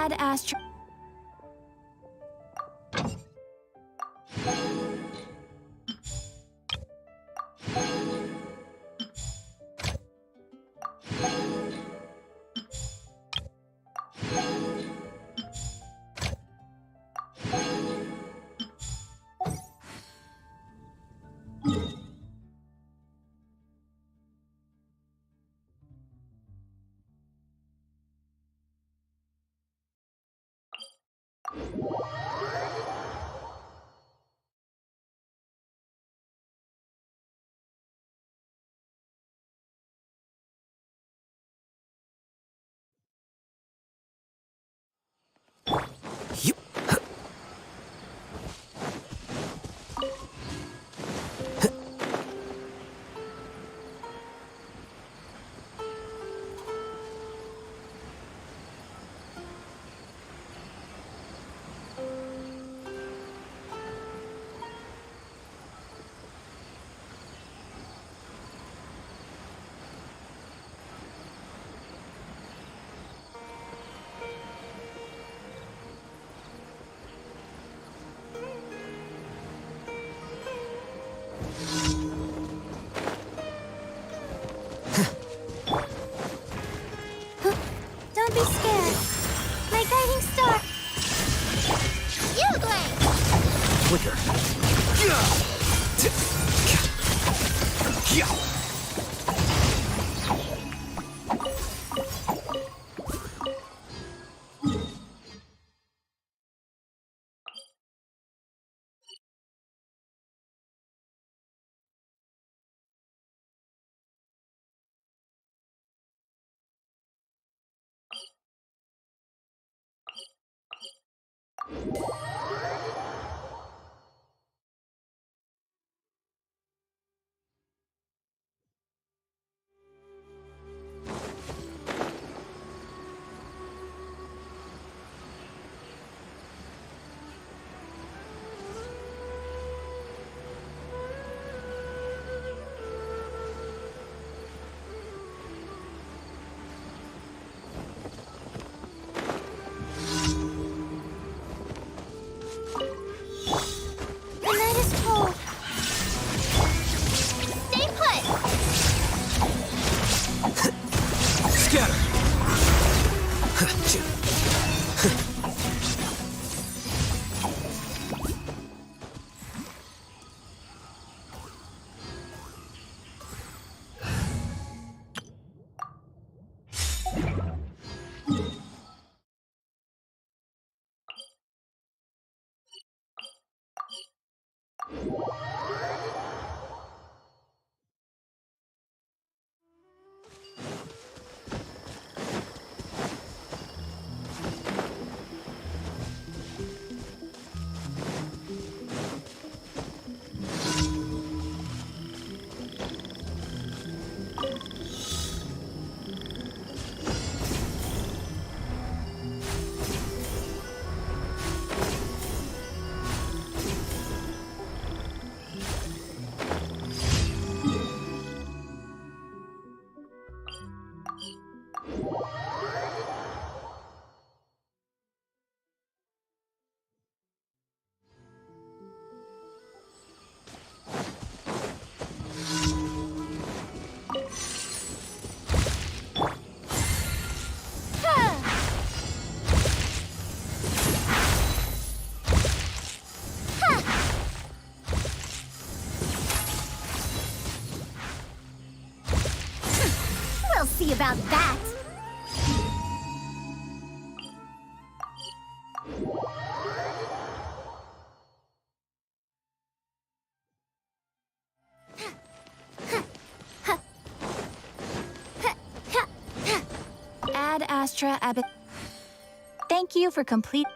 Add Astra. Don't be scared. My guiding star. You, Glenn. Flicker. The night is cold. Stay put. Scatter. We'll see about that. Add Astra Abbott. Thank you for complete.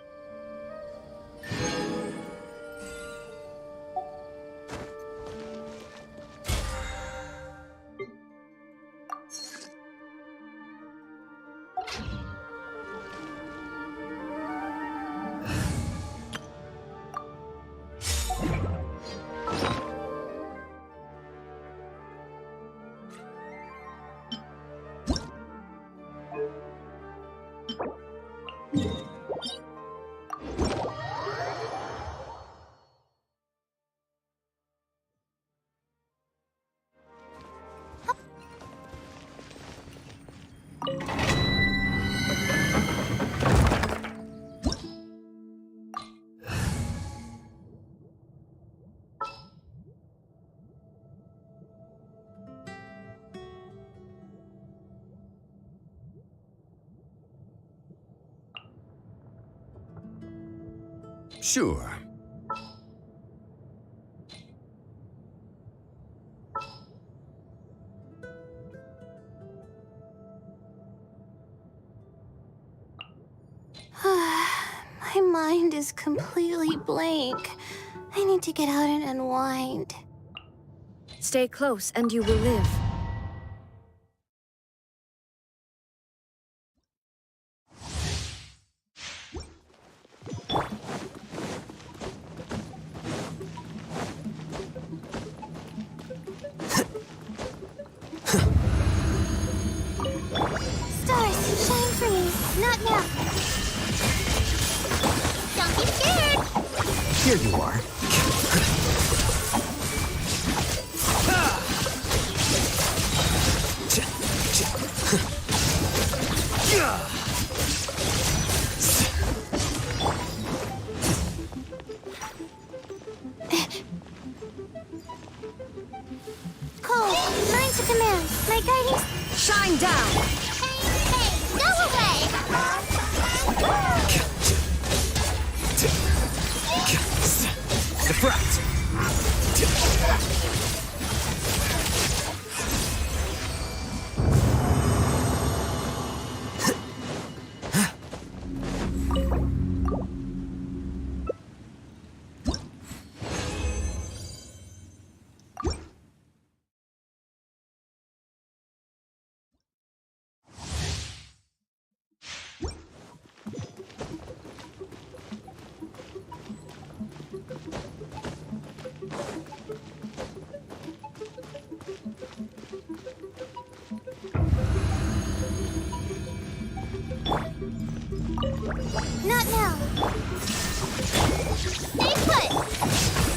Sure. My mind is completely blank. I need to get out and unwind. Stay close and you will live. Stars, shine for me. Not now. Don't be scared. Here you are. Cole, line to command. My guiding... Shine down! Hey, go away! Diffract! Not now. Stay put.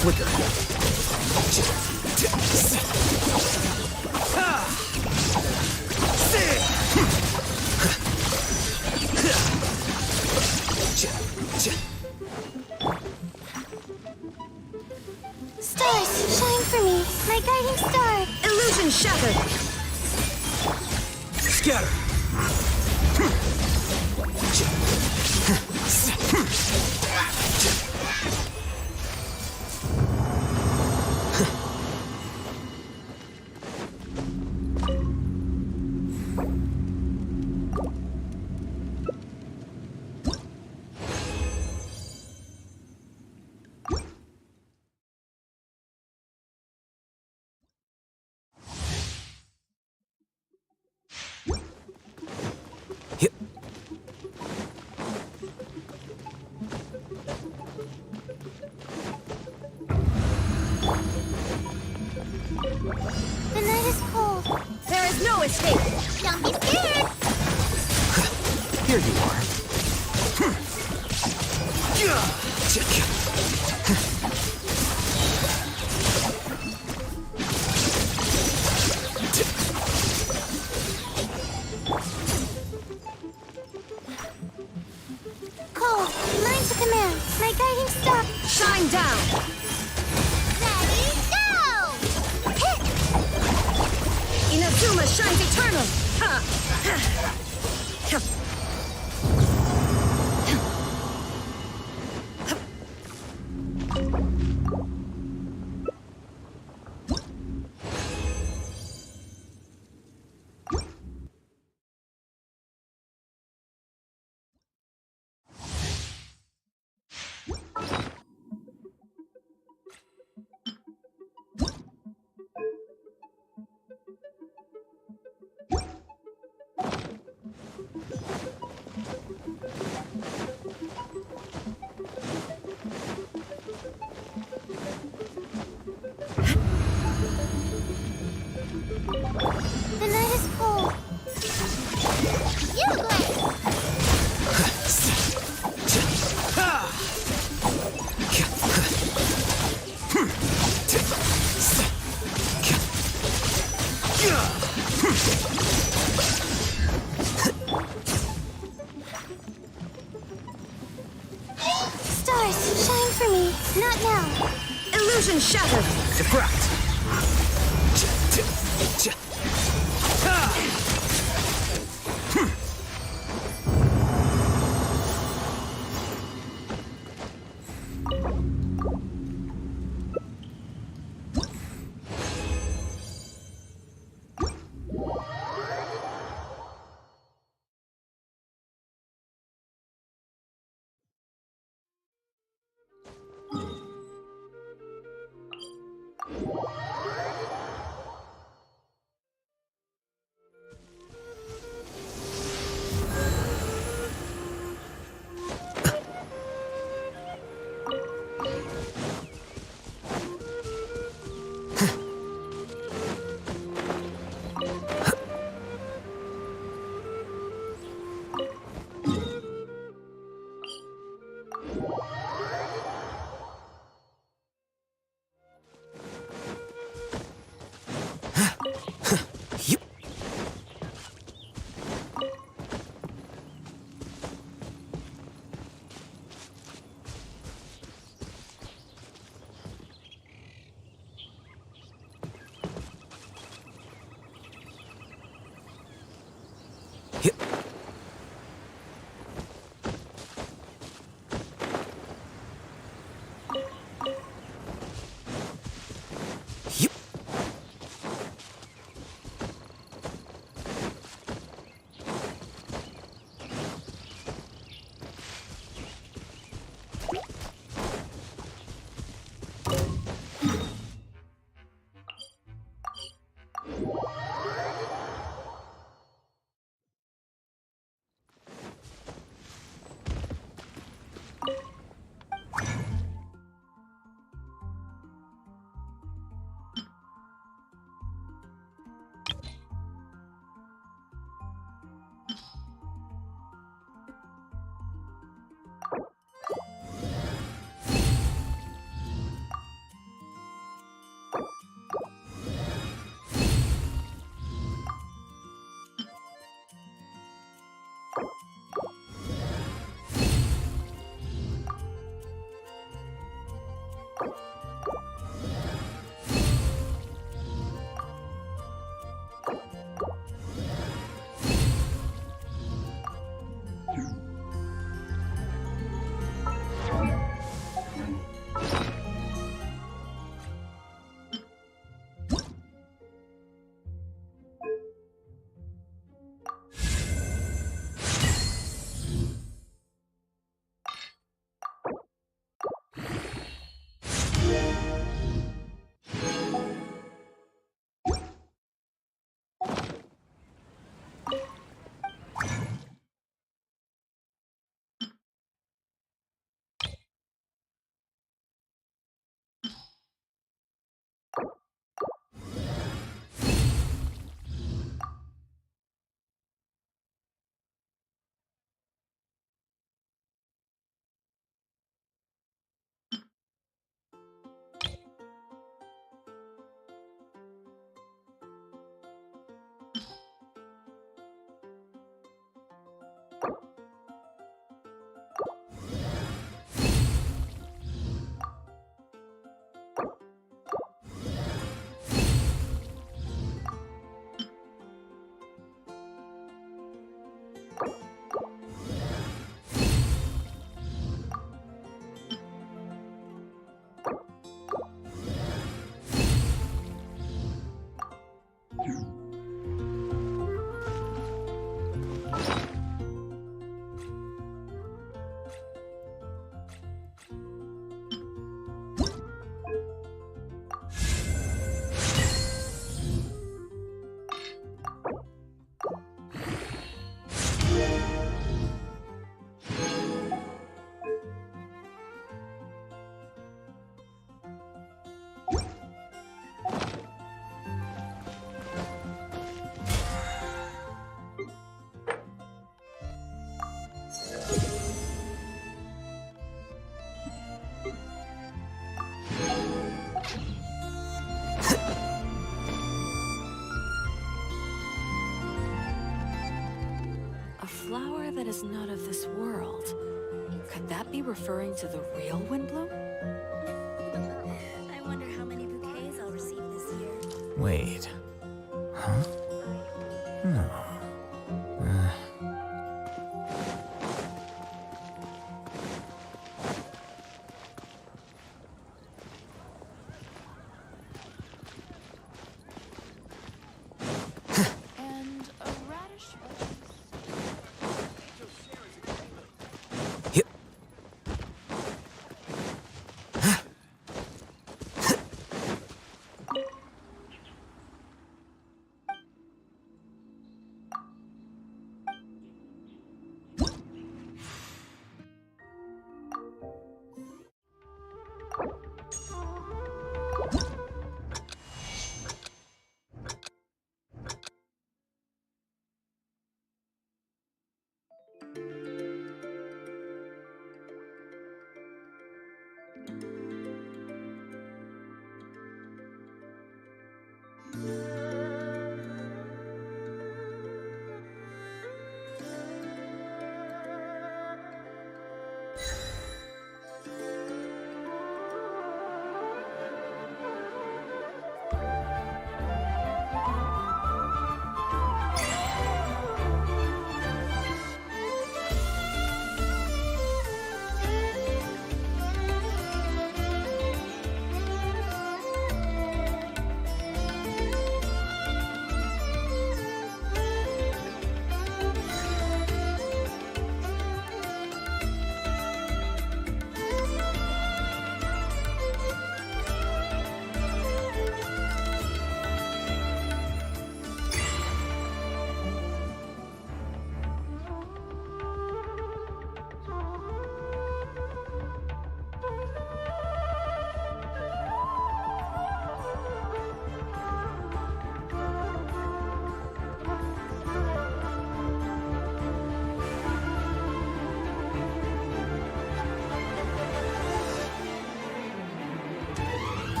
Quicker. Stars, shine for me. My guiding star. Illusion shattered! Scatter! Hit. The night is cold. There is no escape! Don't be scared. Here you are. Cole, line to command. My guiding star. Shine down! Ready, go! Hit! Inazuma shines eternal! Ha! Ha! The night is cold. You glide. Stars, shine for me. Not now. Illusion shattered! Diffract! A flower that is not of this world. Could that be referring to the real Windblume? I wonder how many bouquets I'll receive this year. Wait. Huh? No. And a radish. Yep.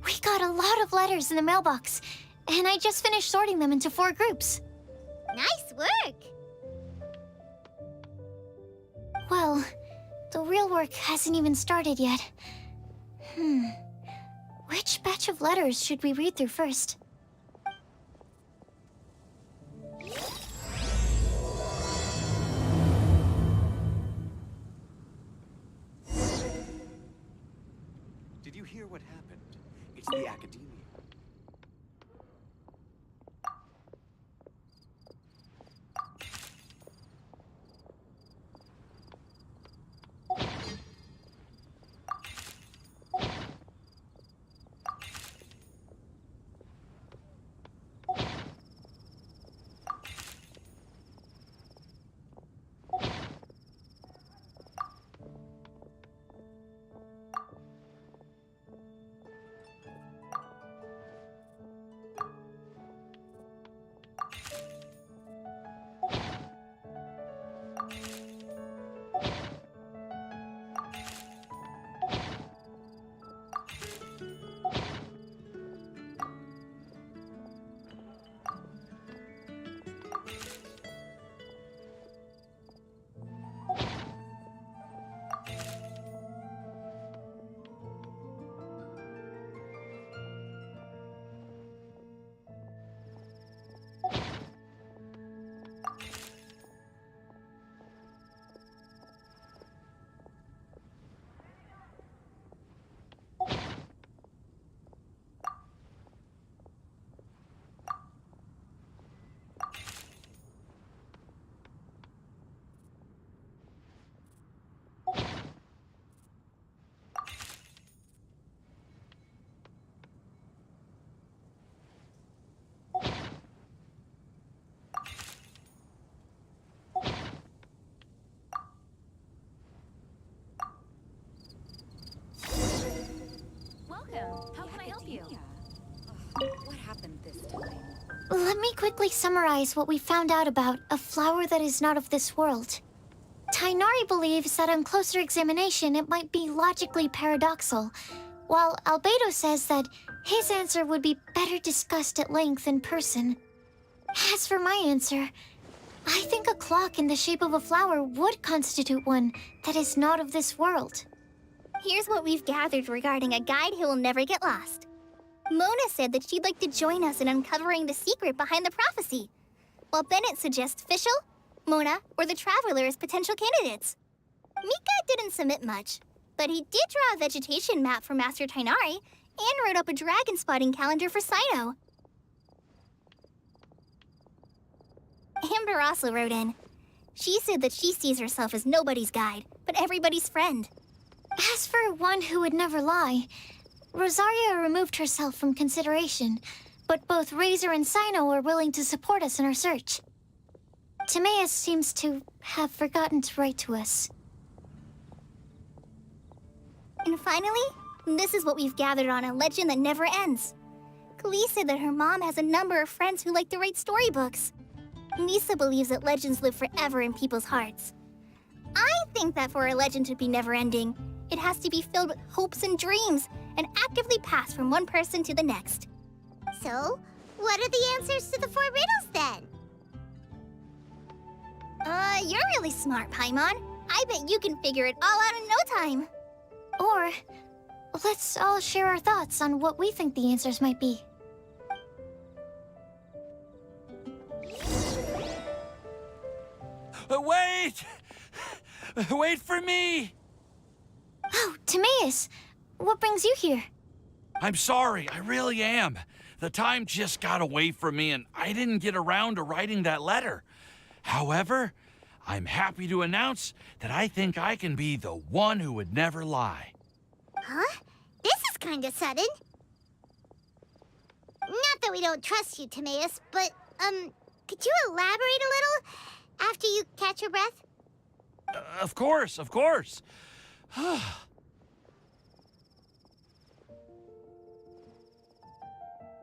We got a lot of letters in the mailbox, and I just finished sorting them into 4 groups. Nice work! Well, the real work hasn't even started yet. Which batch of letters should we read through first? Did you hear what happened? It's the academia. Welcome. How can I help you? What happened this time? Let me quickly summarize what we found out about a flower that is not of this world. Tainari believes that on closer examination it might be logically paradoxal, while Albedo says that his answer would be better discussed at length in person. As for my answer, I think a clock in the shape of a flower would constitute one that is not of this world. Here's what we've gathered regarding a guide who will never get lost. Mona said that she'd like to join us in uncovering the secret behind the prophecy, while Bennett suggests Fischl, Mona, or the Traveler as potential candidates. Mika didn't submit much, but he did draw a vegetation map for Master Tainari and wrote up a dragon spotting calendar for Sino. Amber also wrote in. She said that she sees herself as nobody's guide, but everybody's friend. As for one who would never lie, Rosaria removed herself from consideration, but both Razor and Sino are willing to support us in our search. Timaeus seems to have forgotten to write to us. And finally, this is what we've gathered on a legend that never ends. Klee said that her mom has a number of friends who like to write storybooks. Lisa believes that legends live forever in people's hearts. I think that for a legend to be never-ending, it has to be filled with hopes and dreams and actively passed from one person to the next. So, what are the answers to the 4 riddles then? You're really smart, Paimon. I bet you can figure it all out in no time. Or, let's all share our thoughts on what we think the answers might be. Wait! Wait for me! Oh, Timaeus! What brings you here? I'm sorry, I really am. The time just got away from me and I didn't get around to writing that letter. However, I'm happy to announce that I think I can be the one who would never lie. Huh? This is kinda sudden. Not that we don't trust you, Timaeus, but, could you elaborate a little after you catch your breath? Of course, of course.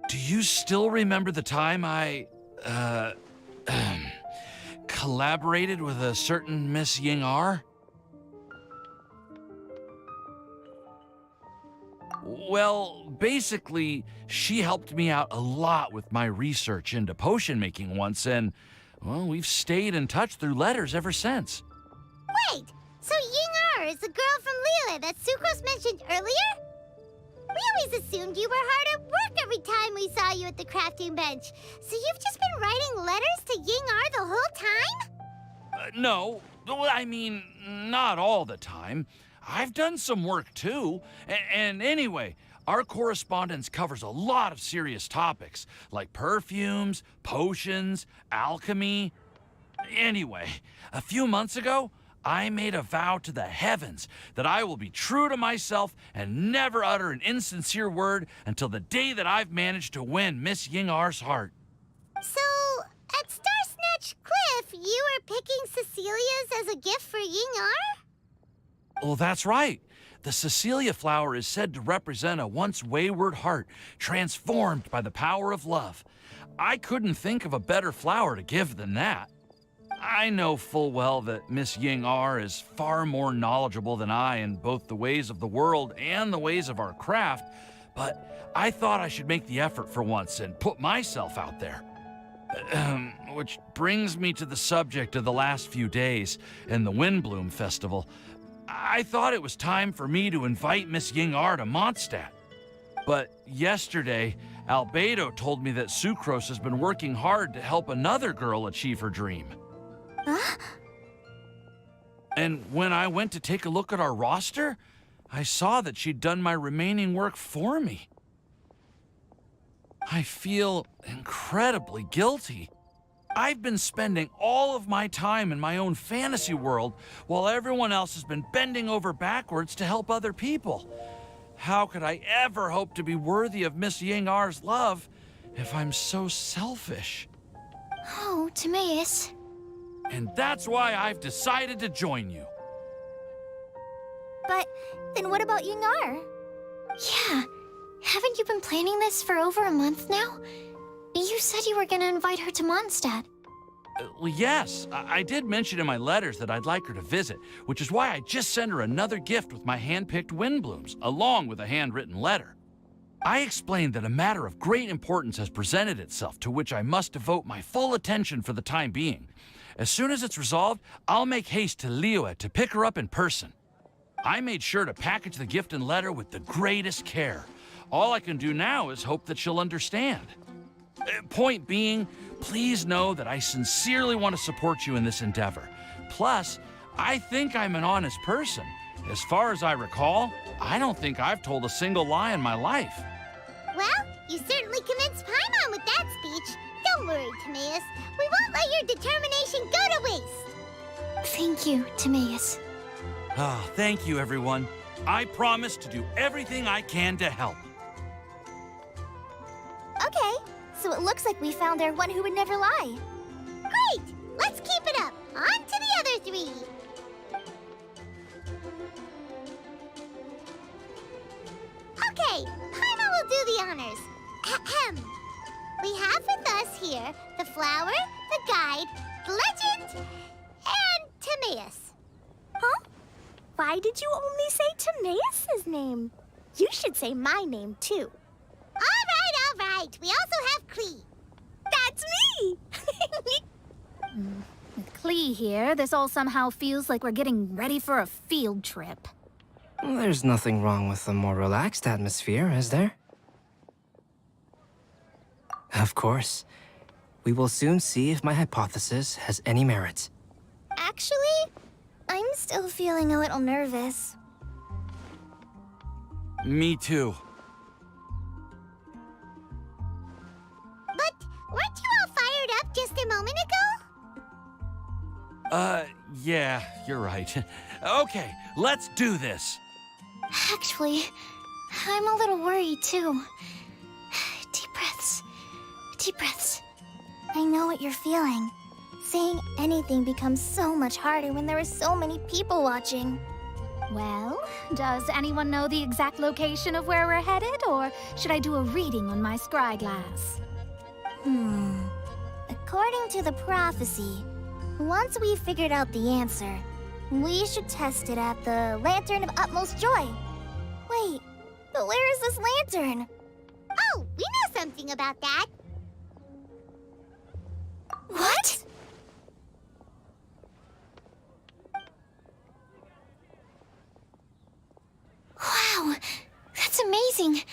Do you still remember the time I, collaborated with a certain Miss Ying R? Well, Basically, she helped me out a lot with my research into potion making once, and, well, we've stayed in touch through letters ever since. Wait, so Ying-Er is the girl from Liyue that Sucrose mentioned earlier? We always assumed you were hard at work every time we saw you at the crafting bench. So you've just been writing letters to Ying-Er the whole time? No, well, I mean, not all the time. I've done some work too. And anyway, our correspondence covers a lot of serious topics, like perfumes, potions, alchemy. Anyway, a few months ago, I made a vow to the heavens that I will be true to myself and never utter an insincere word until the day that I've managed to win Miss Ying-Er's heart. So, at Star Snatch Cliff, you were picking Cecilia's as a gift for Ying-Er? Well, that's right. The Cecilia flower is said to represent a once wayward heart transformed by the power of love. I couldn't think of a better flower to give than that. I know full well that Miss Ying-Er is far more knowledgeable than I in both the ways of the world and the ways of our craft, but I thought I should make the effort for once and put myself out there. Which brings me to the subject of the last few days and the Windblume Festival. I thought it was time for me to invite Miss Ying-Er to Mondstadt. But yesterday, Albedo told me that Sucrose has been working hard to help another girl achieve her dream. Huh? And when I went to take a look at our roster, I saw that she'd done my remaining work for me. I feel incredibly guilty. I've been spending all of my time in my own fantasy world while everyone else has been bending over backwards to help other people. How could I ever hope to be worthy of Miss Ying-Er's love if I'm so selfish? Oh, Timaeus. And that's why I've decided to join you. But then what about Ying-Er? Yeah, haven't you been planning this for over a month now? You said you were gonna invite her to Mondstadt. Well, yes, I did mention in my letters that I'd like her to visit, which is why I just sent her another gift with my hand-picked Windblooms, along with a handwritten letter. I explained that a matter of great importance has presented itself to which I must devote my full attention for the time being. As soon as it's resolved, I'll make haste to Liyue to pick her up in person. I made sure to package the gift and letter with the greatest care. All I can do now is hope that she'll understand. Point being, please know that I sincerely want to support you in this endeavor. Plus, I think I'm an honest person. As far as I recall, I don't think I've told a single lie in my life. Well, you certainly convinced Paimon with that speech. Don't worry, Timaeus. We won't let your determination go to waste. Thank you, Timaeus. Ah, thank you, everyone. I promise to do everything I can to help. Okay, so it looks like we found our one who would never lie. Great! Let's keep it up. On to the other three. Okay, Paimon will do the honors. Ahem. We have with us here the flower, the guide, the legend, and Timaeus. Huh? Why did you only say Timaeus' name? You should say my name, too. All right. We also have Klee. That's me! With Klee here, this all somehow feels like we're getting ready for a field trip. There's nothing wrong with a more relaxed atmosphere, is there? Of course. We will soon see if my hypothesis has any merit. Actually, I'm still feeling a little nervous. Me too. But weren't you all fired up just a moment ago? Yeah, you're right. Okay, let's do this. Actually, I'm a little worried too. Deep breaths. Deep breaths. I know what you're feeling. Saying anything becomes so much harder when there are so many people watching. Well, does anyone know the exact location of where we're headed, or should I do a reading on my scry glass? According to the prophecy, once we've figured out the answer, we should test it at the Lantern of Utmost Joy. Wait, But where is this lantern? Oh, we know something about that. What? Wow, that's amazing.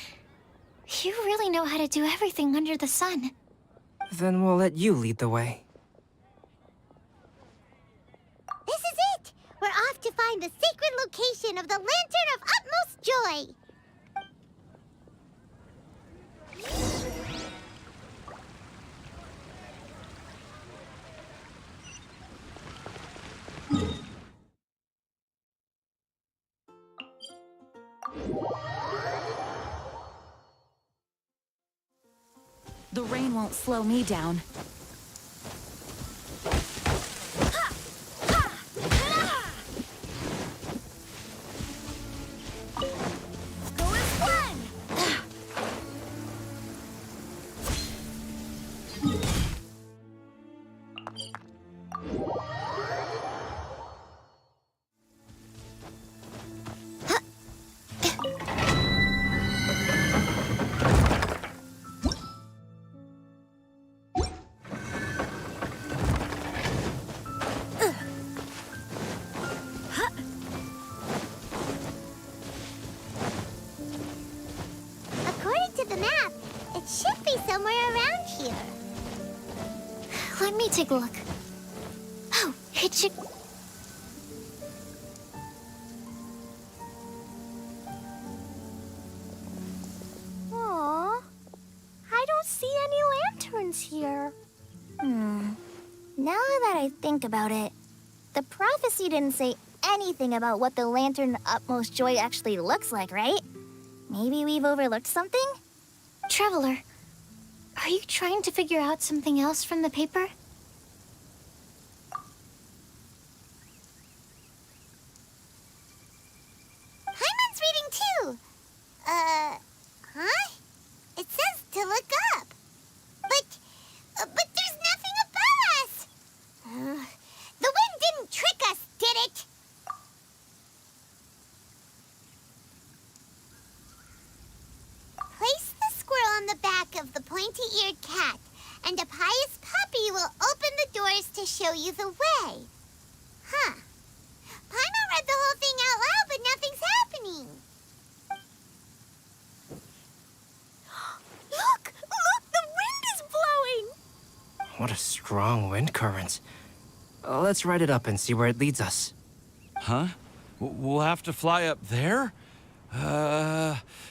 You really know how to do everything under the sun. Then we'll let you lead the way. This is it! We're off to find the sacred location of the Lantern of Utmost Joy! The rain won't slow me down. According to the map, it should be somewhere around here. Let me take a look. Oh, it should... Aw, I don't see any lanterns here. Now that I think about it, the prophecy didn't say anything about what the Lantern of Utmost Joy actually looks like, right? Maybe we've overlooked something? Traveler, are you trying to figure out something else from the paper? Paimon's reading too. Huh? It says to look up. But there's nothing above us. The wind didn't trick us, did it? Place the squirrel on the back of the pointy-eared cat, and a pious puppy will open the doors to show you the way. Huh. Paimon read the whole thing out loud, but nothing's happening. Look! Look! The wind is blowing! What a strong wind current. Let's ride it up and see where it leads us. Huh? We'll have to fly up there?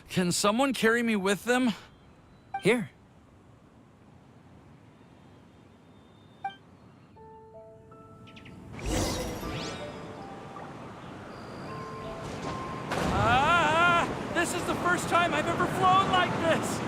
Can someone carry me with them? Here. This is the first time I've ever flown like this!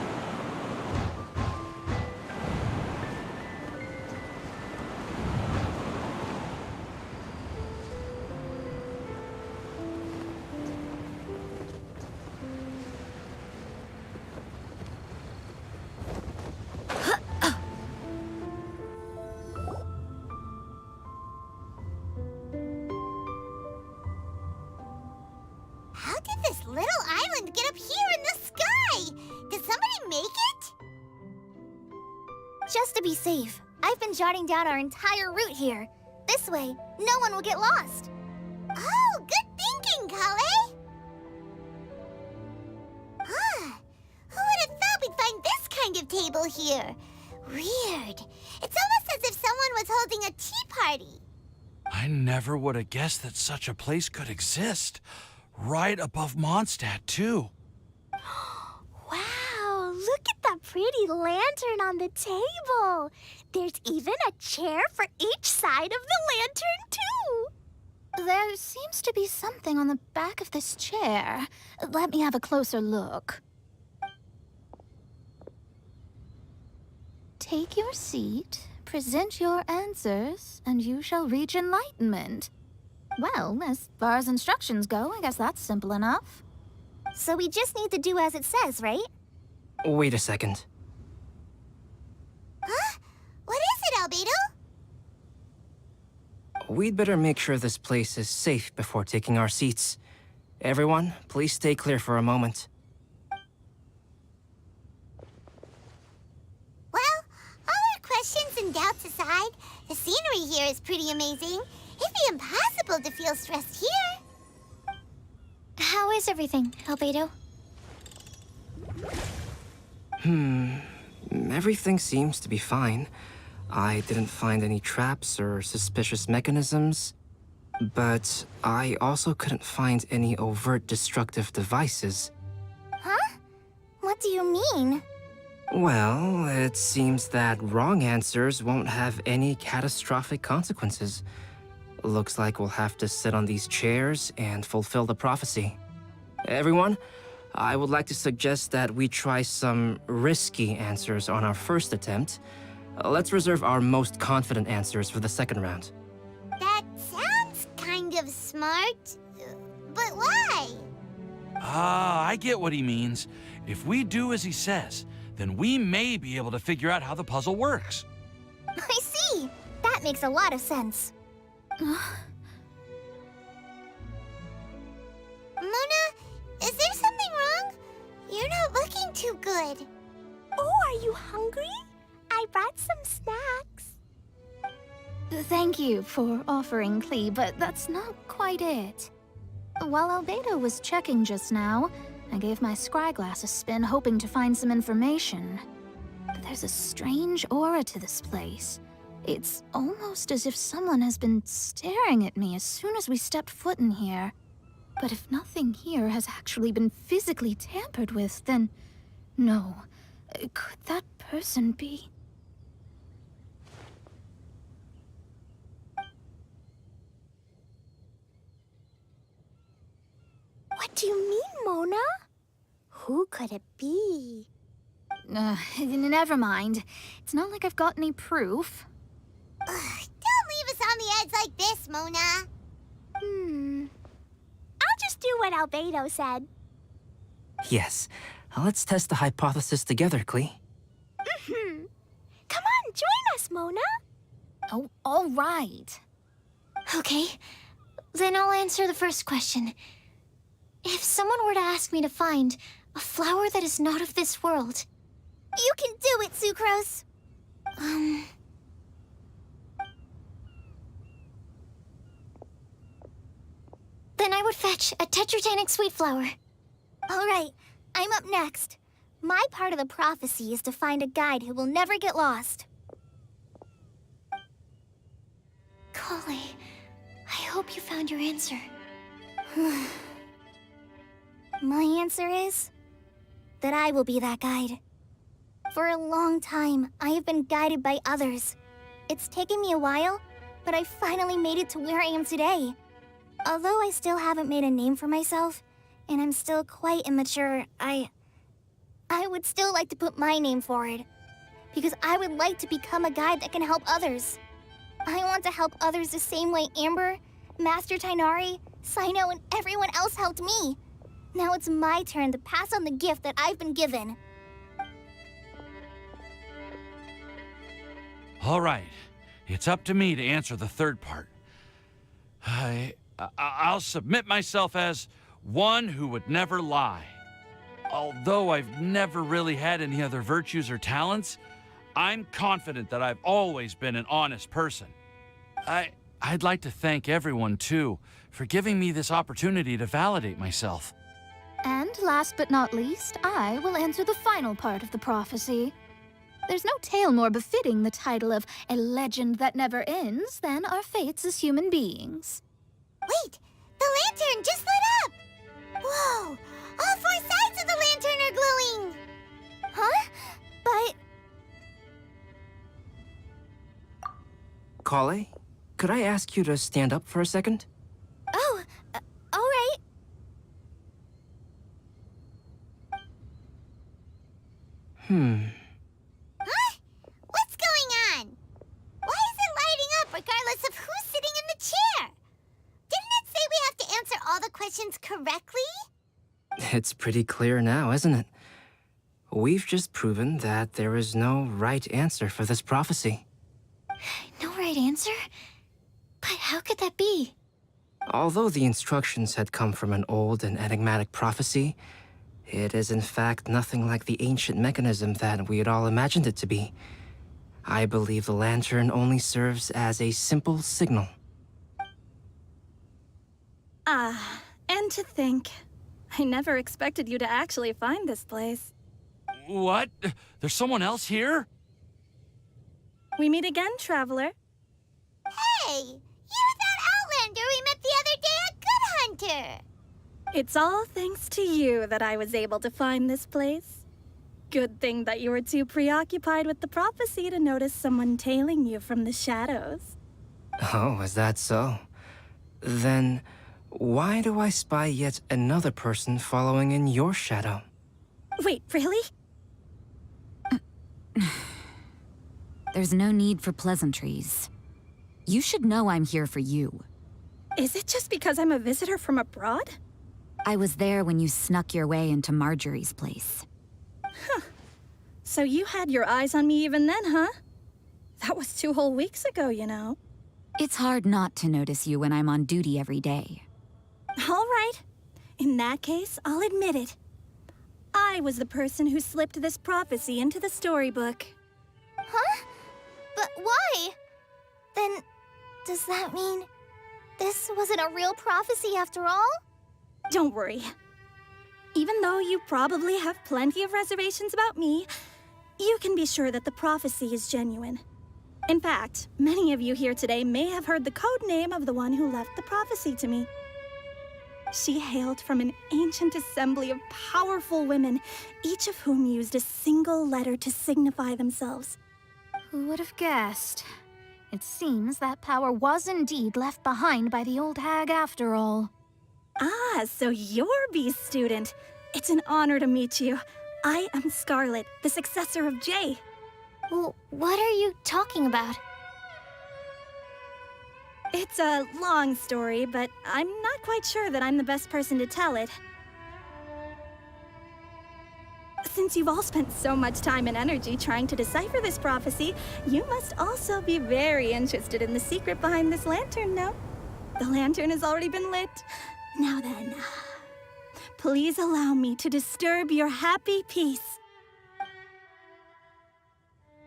How did this little island get up here in the sky? Did somebody make it? Just to be safe, I've been jotting down our entire route here. This way, no one will get lost. Oh, good thinking, Kale. Who would have thought we'd find this kind of table here? Weird. It's almost as if someone was holding a tea party. I never would have guessed that such a place could exist. Right above Mondstadt, too. Wow, look at that pretty lantern on the table. There's even a chair for each side of the lantern, too. There seems to be something on the back of this chair. Let me have a closer look. Take your seat, present your answers, and you shall reach enlightenment. Well, as far as instructions go, I guess that's simple enough. So we just need to do as it says, right? Wait a second. Huh? What is it, Albedo? We'd better make sure this place is safe before taking our seats. Everyone, please stay clear for a moment. and doubts aside, the scenery here is pretty amazing. It'd be impossible to feel stressed here. How is everything, Albedo? Everything seems to be fine. I didn't find any traps or suspicious mechanisms, but I also couldn't find any overt destructive devices. Huh? What do you mean? Well, it seems that wrong answers won't have any catastrophic consequences. Looks like we'll have to sit on these chairs and fulfill the prophecy. Everyone, I would like to suggest that we try some risky answers on our first attempt. Let's reserve our most confident answers for the second round. That sounds kind of smart, but why? Ah, I get what he means. If we do as he says, then we may be able to figure out how the puzzle works. I see. That makes a lot of sense. Mona, is there something wrong? You're not looking too good. Oh, are you hungry? I brought some snacks. Thank you for offering, Klee, but that's not quite it. While Albedo was checking just now, I gave my scryglass a spin, hoping to find some information. But there's a strange aura to this place. It's almost as if someone has been staring at me as soon as we stepped foot in here. But if nothing here has actually been physically tampered with, then no. Could that person be? What do you mean, Mona? Who could it be? Never mind. It's not like I've got any proof. Ugh, don't leave us on the edge like this, Mona. I'll just do what Albedo said. Yes, let's test the hypothesis together, Klee. Come on, join us, Mona. Oh, all right. Okay, then I'll answer the first question. If someone were to ask me to find a flower that is not of this world, You can do it, Sucrose. then I would fetch a tetragenic sweet flower. All right, I'm up next. My part of the prophecy is to find a guide who will never get lost. Kale, I hope you found your answer. My answer is that I will be that guide. For a long time, I have been guided by others. It's taken me a while, but I finally made it to where I am today. Although I still haven't made a name for myself, and I'm still quite immature, I would still like to put my name forward. Because I would like to become a guide that can help others. I want to help others the same way Amber, Master Tighnari, Cyno, and everyone else helped me. Now it's my turn to pass on the gift that I've been given. All right, it's up to me to answer the third part. I'll submit myself as one who would never lie. Although I've never really had any other virtues or talents, I'm confident that I've always been an honest person. I'd like to thank everyone, too, for giving me this opportunity to validate myself. And last but not least, I will answer the final part of the prophecy. There's no tale more befitting the title of a legend that never ends than our fates as human beings. Wait, the lantern just lit up! Whoa, all four sides of the lantern are glowing! Huh? But Kale, could I ask you to stand up for a second? oh, all right. Huh? What's going on? Why is it lighting up regardless of who's sitting in the chair? Didn't it say we have to answer all the questions correctly? It's pretty clear now, isn't it? We've just proven that there is no right answer for this prophecy. No right answer? But how could that be? Although the instructions had come from an old and enigmatic prophecy, it is in fact nothing like the ancient mechanism that we had all imagined it to be. I believe the lantern only serves as a simple signal. And to think, I never expected you to actually find this place. What? There's someone else here? We meet again, traveler. Hey, you're that Outlander we met the other day at Good Hunter. It's all thanks to you that I was able to find this place. Good thing that you were too preoccupied with the prophecy to notice someone tailing you from the shadows. Oh, is that so? Then, why do I spy yet another person following in your shadow? Wait, really? There's no need for pleasantries. You should know I'm here for you. Is it just because I'm a visitor from abroad? I was there when you snuck your way into Marjorie's place. So you had your eyes on me even then, huh? That was 2 whole weeks ago, you know. It's hard not to notice you when I'm on duty every day. All right. In that case, I'll admit it. I was the person who slipped this prophecy into the storybook. Huh? But why? Then, does that mean this wasn't a real prophecy after all? Don't worry. Even though you probably have plenty of reservations about me, you can be sure that the prophecy is genuine. In fact, many of you here today may have heard the code name of the one who left the prophecy to me. She hailed from an ancient assembly of powerful women, each of whom used a single letter to signify themselves. Who would have guessed? It seems that power was indeed left behind by the old hag after all. Ah, so you're B's student. It's an honor to meet you. I am Scarlet, the successor of Jay. Well, what are you talking about? It's a long story, but I'm not quite sure that I'm the best person to tell it. Since you've all spent so much time and energy trying to decipher this prophecy, you must also be very interested in the secret behind this lantern, no? The lantern has already been lit. Now then, please allow me to disturb your happy peace.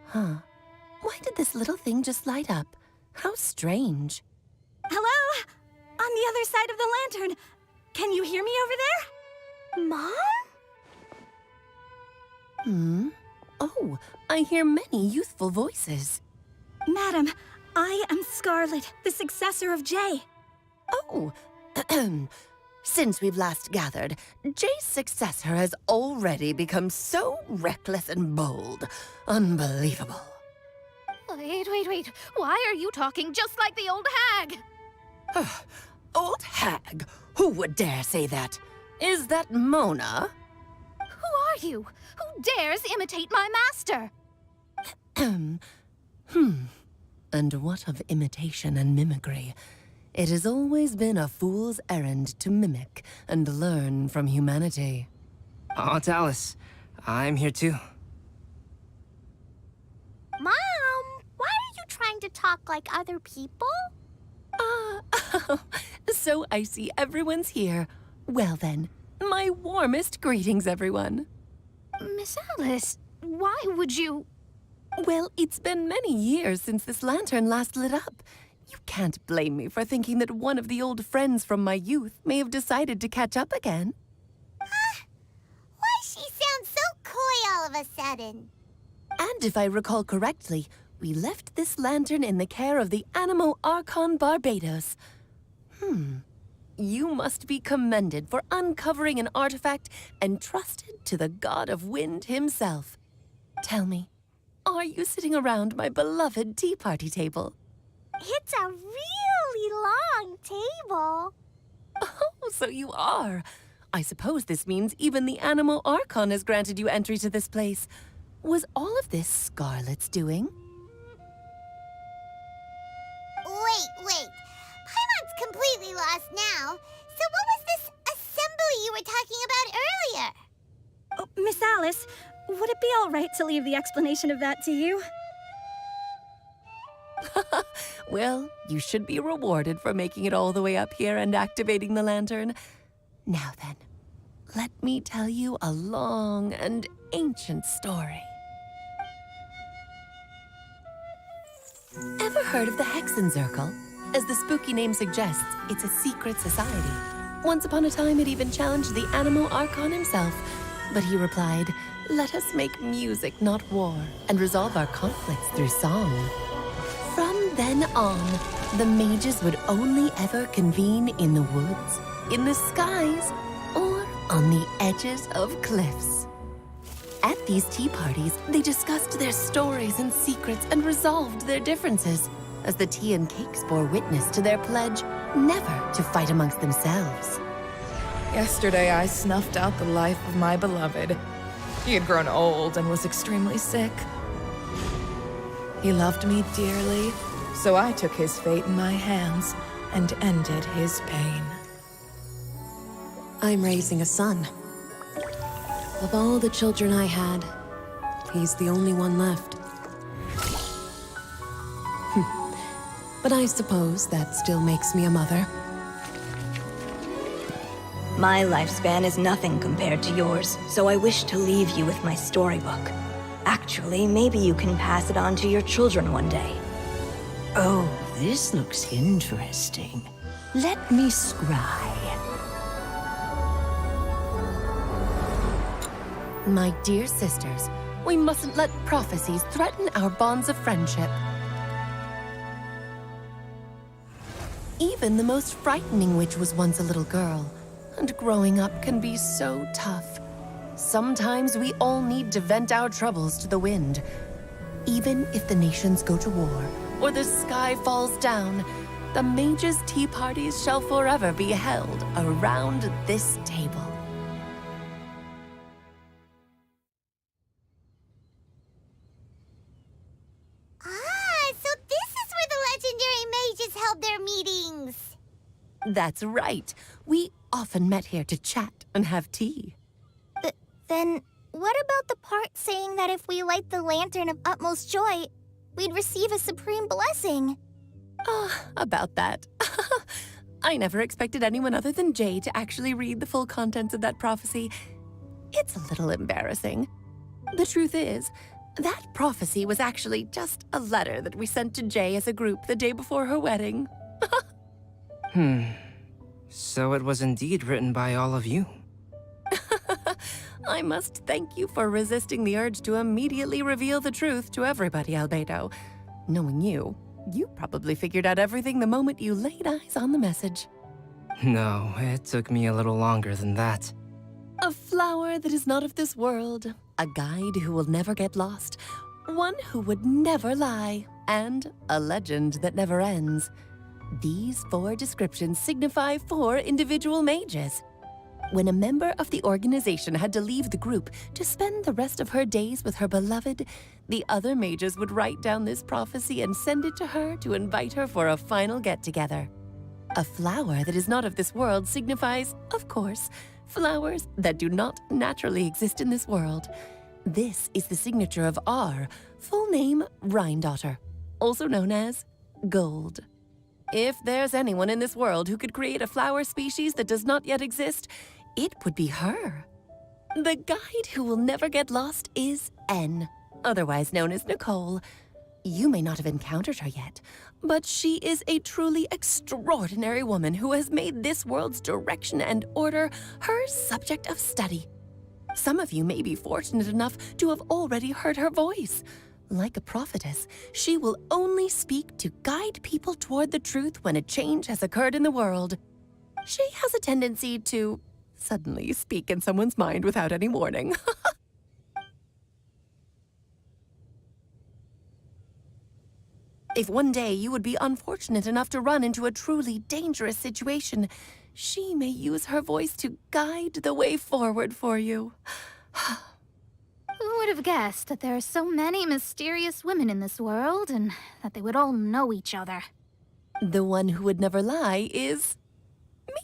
Huh. Why did this little thing just light up? How strange. Hello? On the other side of the lantern. Can you hear me over there? Mom? Oh, I hear many youthful voices. Madam, I am Scarlet, the successor of Jay. Oh, since we've last gathered, Jay's successor has already become so reckless and bold. Unbelievable. Wait. Why are you talking just like the old hag? Old hag? Who would dare say that? Is that Mona? Who are you? Who dares imitate my master? And what of imitation and mimicry? It has always been a fool's errand to mimic and learn from humanity. Aunt Alice, I'm here too. Mom, why are you trying to talk like other people? So I see everyone's here. Well then, my warmest greetings, everyone. Miss Alice, why would you... Well, it's been many years since this lantern last lit up. You can't blame me for thinking that one of the old friends from my youth may have decided to catch up again. Why she sounds so coy all of a sudden? And if I recall correctly, we left this lantern in the care of the Animo Archon Barbados. You must be commended for uncovering an artifact entrusted to the god of wind himself. Tell me, are you sitting around my beloved tea party table? It's a really long table. Oh, so you are. I suppose this means even the Animo Archon has granted you entry to this place. Was all of this Scarlet's doing? Wait. Paimon's completely lost now. So what was this assembly you were talking about earlier? Oh, Miss Alice, would it be all right to leave the explanation of that to you? Well, you should be rewarded for making it all the way up here and activating the lantern. Now then, let me tell you a long and ancient story. Ever heard of the Hexenzirkel? As the spooky name suggests, it's a secret society. Once upon a time, it even challenged the Animo Archon himself. But he replied, "Let us make music, not war, and resolve our conflicts through song." From then on, the mages would only ever convene in the woods, in the skies, or on the edges of cliffs. At these tea parties, they discussed their stories and secrets and resolved their differences, as the tea and cakes bore witness to their pledge never to fight amongst themselves. Yesterday, I snuffed out the life of my beloved. He had grown old and was extremely sick. He loved me dearly, so I took his fate in my hands and ended his pain. I'm raising a son. Of all the children I had, he's the only one left. But I suppose that still makes me a mother. My lifespan is nothing compared to yours, so I wish to leave you with my storybook. Actually, maybe you can pass it on to your children one day. Oh, this looks interesting. Let me scry. My dear sisters, we mustn't let prophecies threaten our bonds of friendship. Even the most frightening witch was once a little girl, and growing up can be so tough. Sometimes we all need to vent our troubles to the wind. Even if the nations go to war, or the sky falls down, the mages' tea parties shall forever be held around this table. So this is where the legendary mages held their meetings. That's right. We often met here to chat and have tea. Then, what about the part saying that if we light the lantern of utmost joy, we'd receive a supreme blessing? About that. I never expected anyone other than Jay to actually read the full contents of that prophecy. It's a little embarrassing. The truth is, that prophecy was actually just a letter that we sent to Jay as a group the day before her wedding. So it was indeed written by all of you. I must thank you for resisting the urge to immediately reveal the truth to everybody, Albedo. Knowing you, you probably figured out everything the moment you laid eyes on the message. No, it took me a little longer than that. A flower that is not of this world, a guide who will never get lost, one who would never lie, and a legend that never ends. These 4 descriptions signify 4 individual mages. When a member of the organization had to leave the group to spend the rest of her days with her beloved, the other mages would write down this prophecy and send it to her to invite her for a final get-together. A flower that is not of this world signifies, of course, flowers that do not naturally exist in this world. This is the signature of our full name, Rhindaughter, also known as Gold. If there's anyone in this world who could create a flower species that does not yet exist, it would be her. The guide who will never get lost is N, otherwise known as Nicole. You may not have encountered her yet, but she is a truly extraordinary woman who has made this world's direction and order her subject of study. Some of you may be fortunate enough to have already heard her voice. Like a prophetess, she will only speak to guide people toward the truth when a change has occurred in the world. She has a tendency to suddenly speak in someone's mind without any warning. If one day you would be unfortunate enough to run into a truly dangerous situation, she may use her voice to guide the way forward for you. Who would have guessed that there are so many mysterious women in this world, and that they would all know each other? The one who would never lie is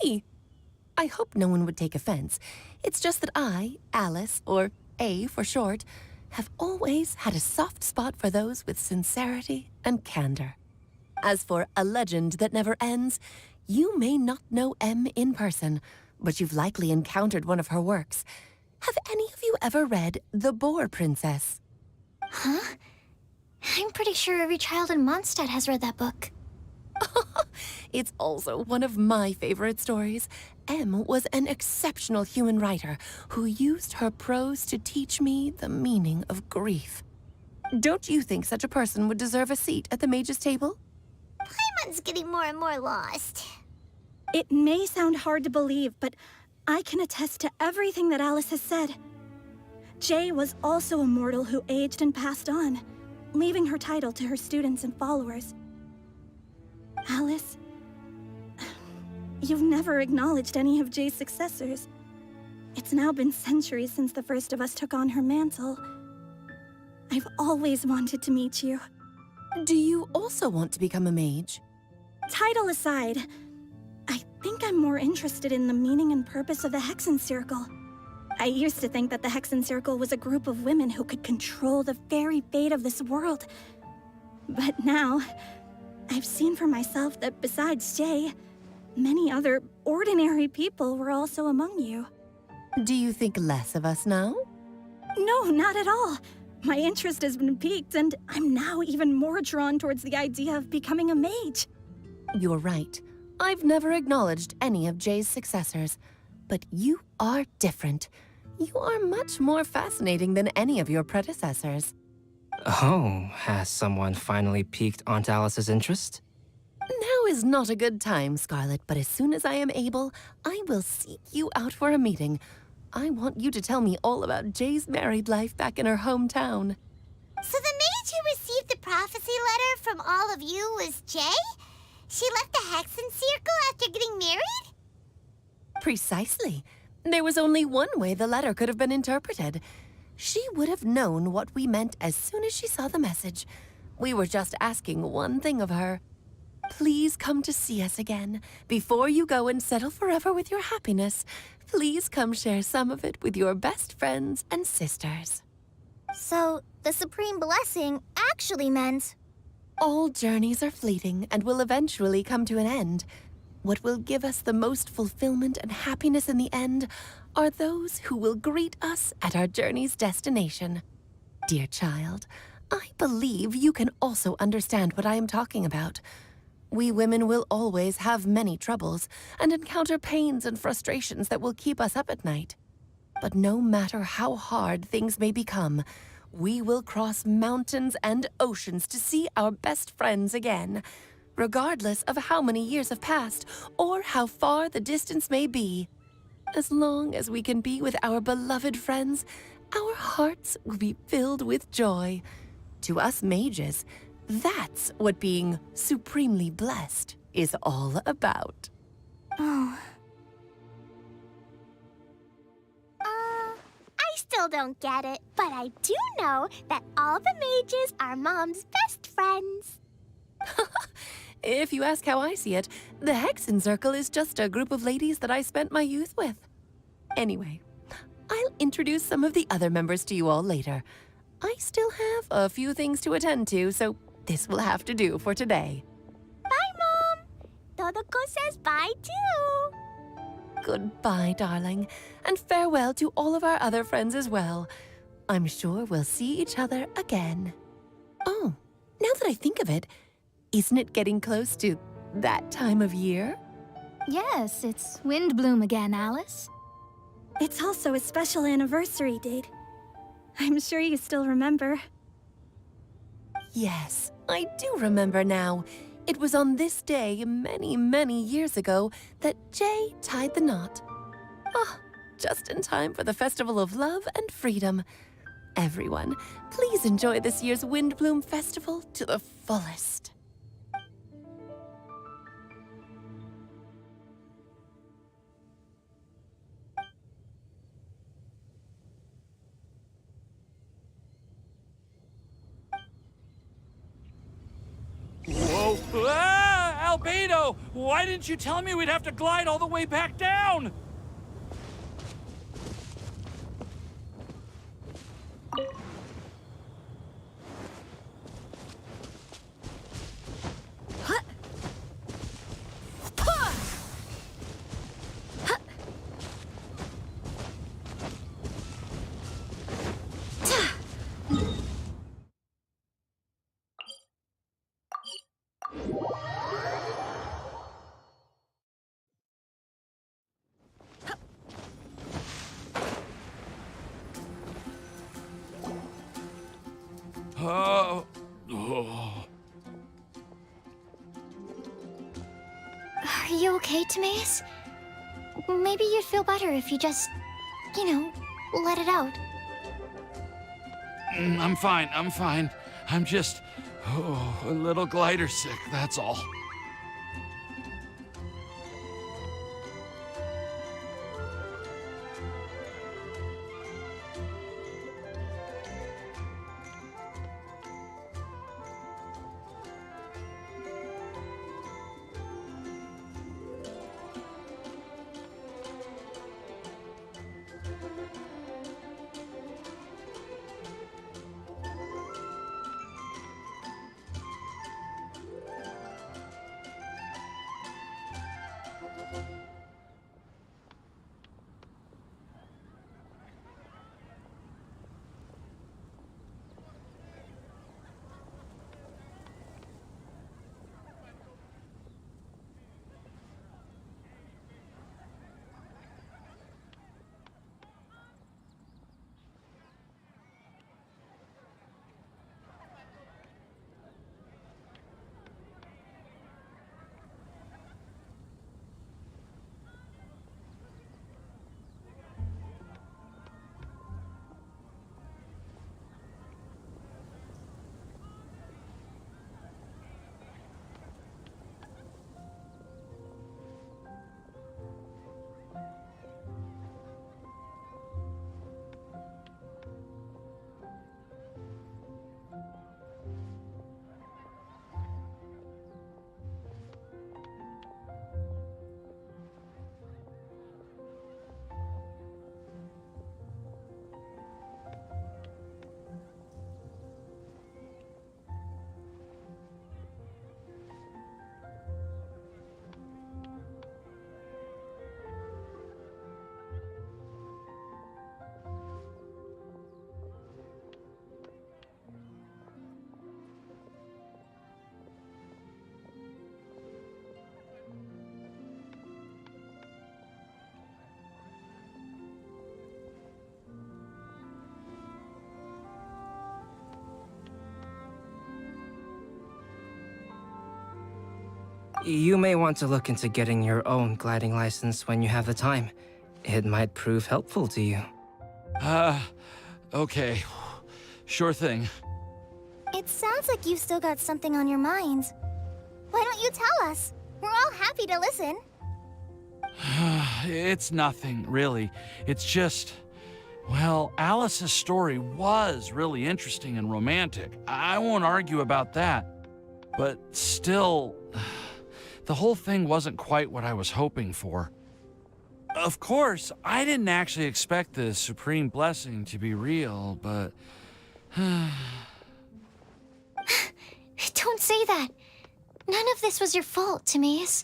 me. I hope no one would take offense. It's just that I, Alice, or A for short, have always had a soft spot for those with sincerity and candor. As for a legend that never ends, you may not know M in person, but you've likely encountered one of her works. Have any of you ever read The Boar Princess? Huh? I'm pretty sure every child in Mondstadt has read that book. It's also one of my favorite stories. Em was an exceptional human writer who used her prose to teach me the meaning of grief. Don't you think such a person would deserve a seat at the mage's table? Paimon's getting more and more lost. It may sound hard to believe, but I can attest to everything that Alice has said. Jay was also a mortal who aged and passed on, leaving her title to her students and followers. Alice, you've never acknowledged any of Jay's successors. It's now been centuries since the first of us took on her mantle. I've always wanted to meet you. Do you also want to become a mage? Title aside, I think I'm more interested in the meaning and purpose of the Hexen Circle. I used to think that the Hexen Circle was a group of women who could control the very fate of this world. But now, I've seen for myself that besides Jay, many other ordinary people were also among you. Do you think less of us now? No, not at all. My interest has been piqued, and I'm now even more drawn towards the idea of becoming a mage. You're right. I've never acknowledged any of Jay's successors. But you are different. You are much more fascinating than any of your predecessors. Oh, has someone finally piqued Aunt Alice's interest? Now is not a good time, Scarlet, but as soon as I am able, I will seek you out for a meeting. I want you to tell me all about Jay's married life back in her hometown. So the mage who received the prophecy letter from all of you was Jay? She left the Hexen Circle after getting married? Precisely. There was only one way the letter could have been interpreted. She would have known what we meant as soon as she saw the message. We were just asking one thing of her. Please come to see us again. Before you go and settle forever with your happiness, please come share some of it with your best friends and sisters. So, the Supreme Blessing actually meant... All journeys are fleeting and will eventually come to an end. What will give us the most fulfillment and happiness in the end are those who will greet us at our journey's destination. Dear child, I believe you can also understand what I am talking about. We women will always have many troubles and encounter pains and frustrations that will keep us up at night. But no matter how hard things may become, we will cross mountains and oceans to see our best friends again, regardless of how many years have passed or how far the distance may be. As long as we can be with our beloved friends, our hearts will be filled with joy. To us mages, that's what being supremely blessed is all about. Oh. I still don't get it, but I do know that all the mages are Mom's best friends. If you ask how I see it, the Hexen Circle is just a group of ladies that I spent my youth with. Anyway, I'll introduce some of the other members to you all later. I still have a few things to attend to, so this will have to do for today. Bye, Mom. Todoko says bye, too. Goodbye, darling, and farewell to all of our other friends as well. I'm sure we'll see each other again. Oh, now that I think of it, isn't it getting close to that time of year? Yes, it's Windblume again, Alice. It's also a special anniversary date. I'm sure you still remember. Yes, I do remember now. It was on this day many, many years ago that Jay tied the knot. Ah, just in time for the Festival of Love and Freedom. Everyone, please enjoy this year's Windblume Festival to the fullest. Whoa! Ah! Albedo! Why didn't you tell me we'd have to glide all the way back down? Oh. Are you okay, Timaeus? Maybe you'd feel better if you just, let it out. I'm fine, I'm fine. I'm just, a little glider sick, that's all. You may want to look into getting your own gliding license when you have the time. It might prove helpful to you. Okay. Sure thing. It sounds like you've still got something on your mind. Why don't you tell us? We're all happy to listen. It's nothing, really. It's just... Well, Alice's story was really interesting and romantic. I won't argue about that. But still... The whole thing wasn't quite what I was hoping for. Of course, I didn't actually expect the Supreme Blessing to be real, but... Don't say that. None of this was your fault, Timaeus.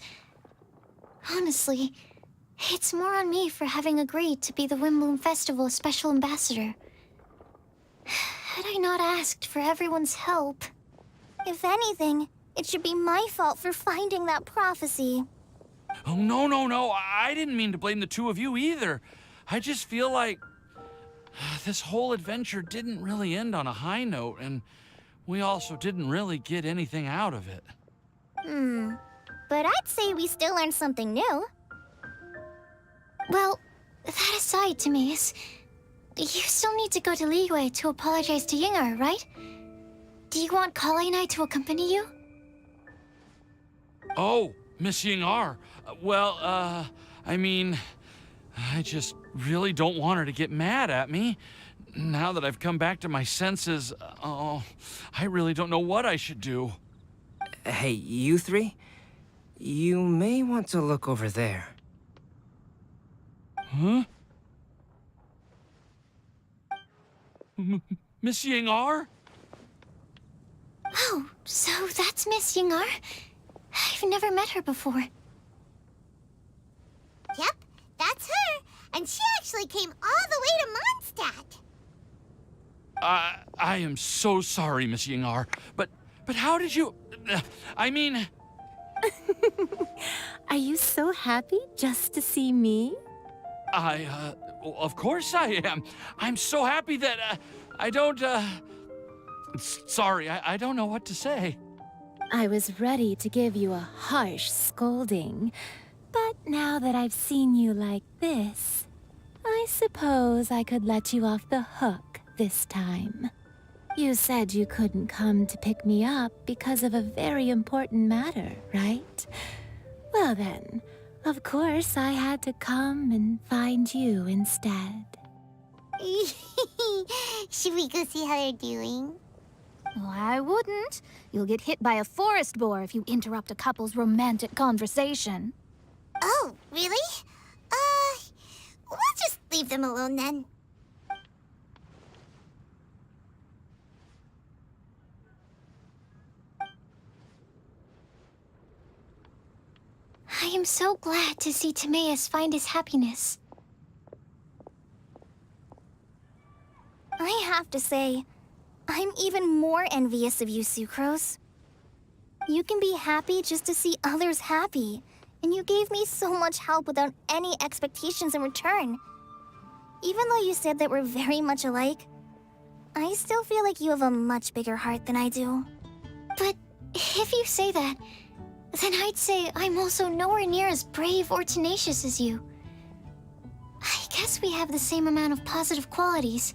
Honestly, it's more on me for having agreed to be the Windblume Festival's special ambassador. Had I not asked for everyone's help... If anything, it should be my fault for finding that prophecy. Oh, no. I didn't mean to blame the two of you either. I just feel like this whole adventure didn't really end on a high note, and we also didn't really get anything out of it. But I'd say we still learned something new. Well, that aside, Timaeus, you still need to go to Liyue to apologize to Ying'er, right? Do you want Kale and I to accompany you? Oh, Miss Ying'er. Well, I mean, I just really don't want her to get mad at me. Now that I've come back to my senses, I really don't know what I should do. Hey, you three? You may want to look over there. Huh? Miss Ying'er? Oh, so that's Miss Ying'er? I've never met her before. Yep, that's her. And she actually came all the way to Mondstadt. I am so sorry, Miss Ying'er, but But how did you... I mean... Are you so happy just to see me? Of course I am. I'm so happy that, I don't, Sorry, I don't know what to say. I was ready to give you a harsh scolding, but now that I've seen you like this, I suppose I could let you off the hook this time. You said you couldn't come to pick me up because of a very important matter, right? Well then, of course I had to come and find you instead. Should we go see how they're doing? Oh, I wouldn't. You'll get hit by a forest boar if you interrupt a couple's romantic conversation. Oh, really? We'll just leave them alone then. I am so glad to see Timaeus find his happiness. I have to say, I'm even more envious of you, Sucrose. You can be happy just to see others happy, and you gave me so much help without any expectations in return. Even though you said that we're very much alike, I still feel like you have a much bigger heart than I do. But if you say that, then I'd say I'm also nowhere near as brave or tenacious as you. I guess we have the same amount of positive qualities.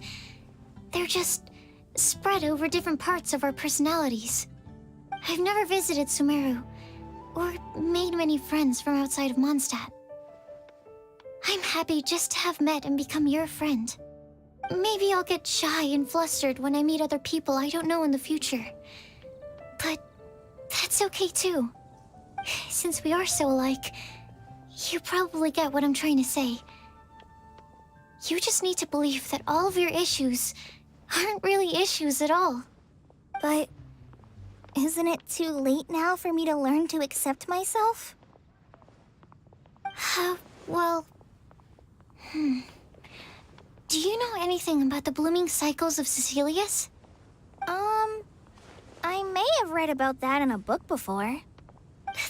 They're just spread over different parts of our personalities. I've never visited Sumeru, or made many friends from outside of Mondstadt. I'm happy just to have met and become your friend. Maybe I'll get shy and flustered when I meet other people I don't know in the future. But that's okay too. Since we are so alike, you probably get what I'm trying to say. You just need to believe that all of your issues aren't really issues at all. But isn't it too late now for me to learn to accept myself? Well... Do you know anything about the blooming cycles of Cecilius? I may have read about that in a book before.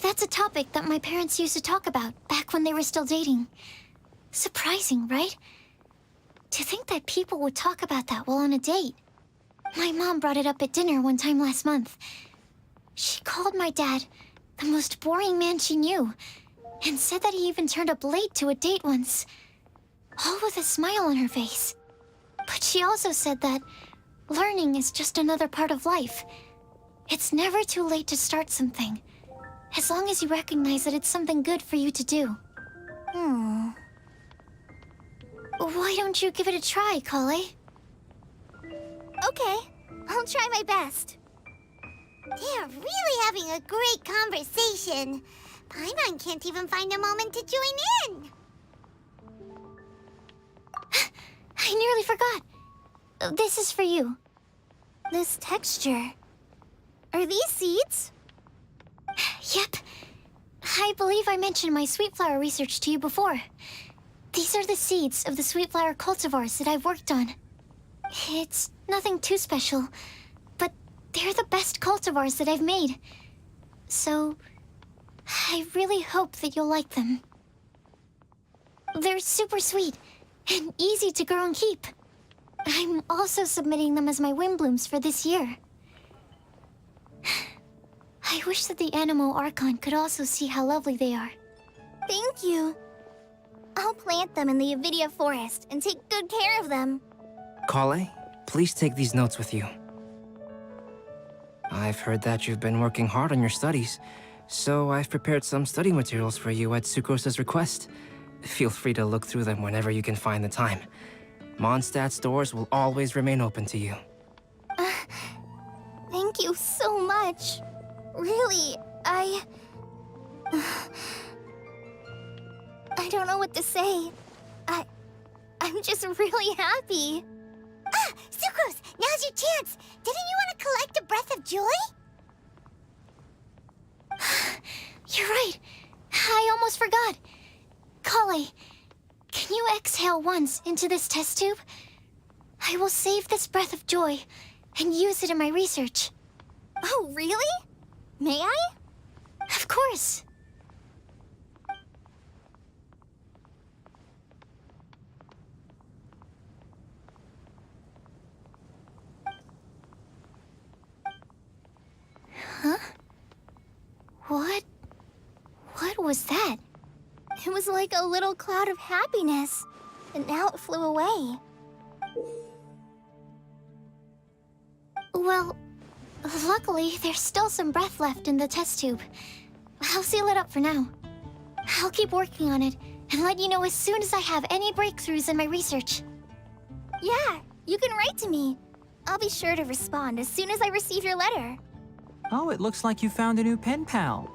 That's a topic that my parents used to talk about back when they were still dating. Surprising, right? To think that people would talk about that while on a date. My mom brought it up at dinner one time last month. She called my dad the most boring man she knew, and said that he even turned up late to a date once, all with a smile on her face. But she also said that learning is just another part of life. It's never too late to start something, as long as you recognize that it's something good for you to do. Why don't you give it a try, Kale? Okay, I'll try my best. They're really having a great conversation. Paimon can't even find a moment to join in. I nearly forgot. This is for you. This texture. Are these seeds? Yep. I believe I mentioned my sweet flower research to you before. These are the seeds of the sweet flower cultivars that I've worked on. It's nothing too special, but they're the best cultivars that I've made. So, I really hope that you'll like them. They're super sweet and easy to grow and keep. I'm also submitting them as my Windblooms for this year. I wish that the Animo Archon could also see how lovely they are. Thank you. I'll plant them in the Avidia forest and take good care of them. Kale, please take these notes with you. I've heard that you've been working hard on your studies, so I've prepared some study materials for you at Sucrose's request. Feel free to look through them whenever you can find the time. Mondstadt's doors will always remain open to you. Thank you so much. Really, I don't know what to say. I'm just really happy. Sucrose, now's your chance. Didn't you want to collect a breath of joy? You're right. I almost forgot. Kale, can you exhale once into this test tube? I will save this breath of joy and use it in my research. Oh, really? May I? Of course. Huh? What was that? It was like a little cloud of happiness, and now it flew away. Well, luckily, there's still some breath left in the test tube. I'll seal it up for now. I'll keep working on it and let you know as soon as I have any breakthroughs in my research. Yeah, you can write to me. I'll be sure to respond as soon as I receive your letter. Oh, it looks like you found a new pen pal.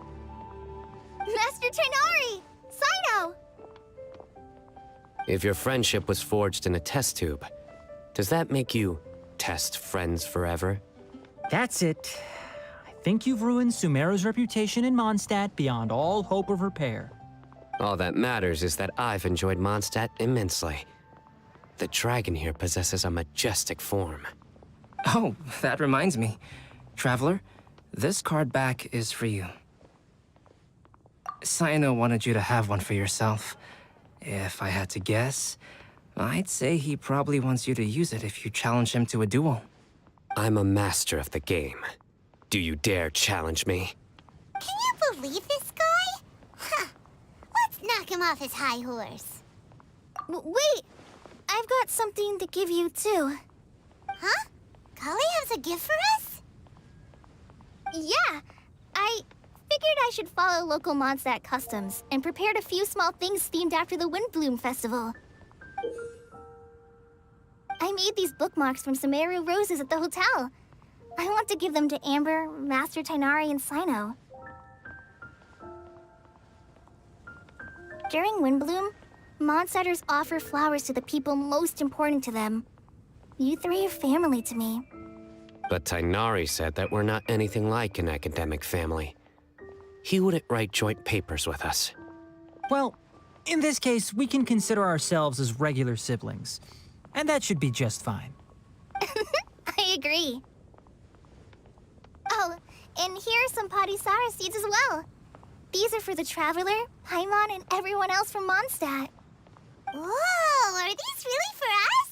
Master Tighnari! Cyno! If your friendship was forged in a test tube, does that make you test friends forever? That's it. I think you've ruined Sumeru's reputation in Mondstadt beyond all hope of repair. All that matters is that I've enjoyed Mondstadt immensely. The dragon here possesses a majestic form. Oh, that reminds me. Traveler, this card back is for you. Cyno wanted you to have one for yourself. If I had to guess, I'd say he probably wants you to use it if you challenge him to a duel. I'm a master of the game. Do you dare challenge me? Can you believe this guy? Huh. Let's knock him off his high horse. Wait! I've got something to give you, too. Huh? Kali has a gift for us? Yeah! I figured I should follow local Mondstadt customs and prepared a few small things themed after the Windblume festival. I made these bookmarks from Sumeru roses at the hotel. I want to give them to Amber, Master Tighnari, and Cyno. During Windblume, Mondstadters offer flowers to the people most important to them. You three are family to me. But Tighnari said that we're not anything like an academic family. He wouldn't write joint papers with us. Well, in this case, we can consider ourselves as regular siblings. And that should be just fine. I agree. Oh, and here are some Padisara seeds as well. These are for the Traveler, Paimon, and everyone else from Mondstadt. Whoa, are these really for us?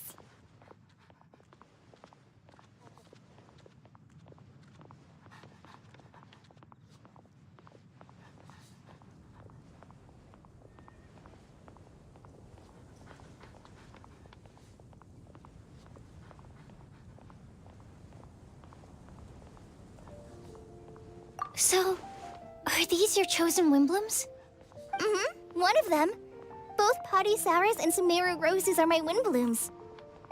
So, are these your chosen Windblooms? Mm-hmm, one of them. Both Padisaras and Sumeru roses are my Windblooms.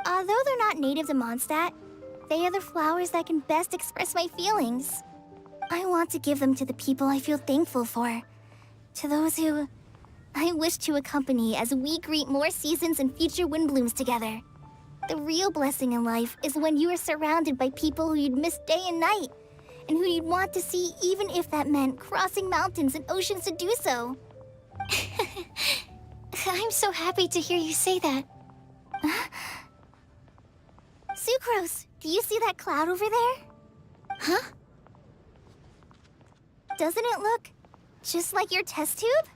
Although they're not native to Mondstadt, they are the flowers that can best express my feelings. I want to give them to the people I feel thankful for. To those who I wish to accompany as we greet more seasons and future Windblooms together. The real blessing in life is when you are surrounded by people who you'd miss day and night, and who you'd want to see even if that meant crossing mountains and oceans to do so. I'm so happy to hear you say that. Sucrose, do you see that cloud over there? Huh? Doesn't it look just like your test tube?